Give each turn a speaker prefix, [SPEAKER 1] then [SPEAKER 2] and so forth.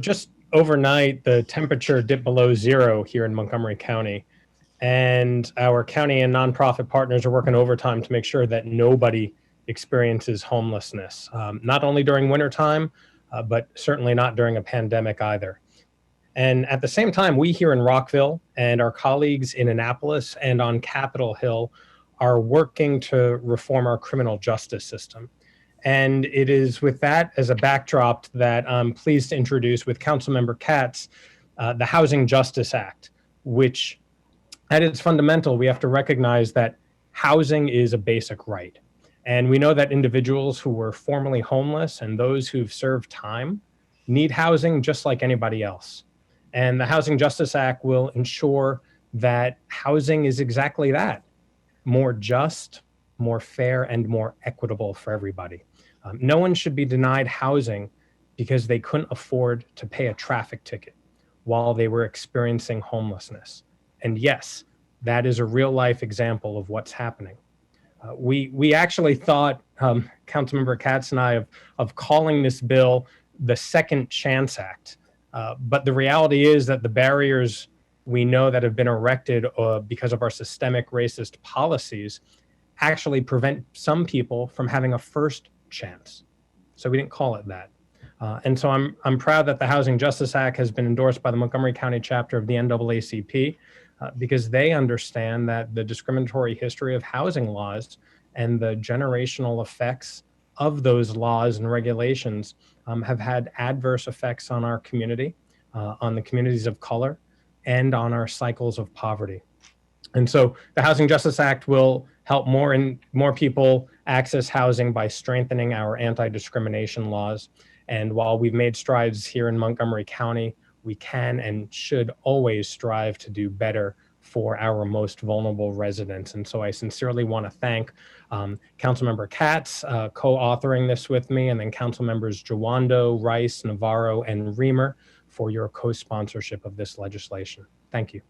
[SPEAKER 1] Just overnight, the temperature dipped below zero here in Montgomery County, and our county and nonprofit partners are working overtime to make sure that nobody experiences homelessness, not only during wintertime, but certainly not during a pandemic either. And at the same time, we here in Rockville and our colleagues in Annapolis and on Capitol Hill are working to reform our criminal justice system. And it is with that as a backdrop that I'm pleased to introduce with Councilmember Katz, the Housing Justice Act, which at its fundamental, we have to recognize that housing is a basic right. And we know that individuals who were formerly homeless and those who've served time need housing just like anybody else. And the Housing Justice Act will ensure that housing is exactly that, more just, more fair, and more equitable for everybody. No one should be denied housing because they couldn't afford to pay a traffic ticket while they were experiencing homelessness. And yes, that is a real life example of what's happening. We actually thought, Councilmember Katz and I, of calling this bill the Second Chance Act. But the reality is that the barriers we know that have been erected because of our systemic racist policies actually prevent some people from having a first chance. So we didn't call it that. And so I'm proud that the Housing Justice Act has been endorsed by the Montgomery County chapter of the NAACP because they understand that the discriminatory history of housing laws and the generational effects of those laws and regulations have had adverse effects on our community, on the communities of color, and on our cycles of poverty. And so the Housing Justice Act will help more people access housing by strengthening our anti-discrimination laws. And while we've made strides here in Montgomery County, we can and should always strive to do better for our most vulnerable residents. And so I sincerely want to thank Councilmember Katz, co-authoring this with me, and then Council Members Jawando, Rice, Navarro, and Reamer for your co-sponsorship of this legislation. Thank you.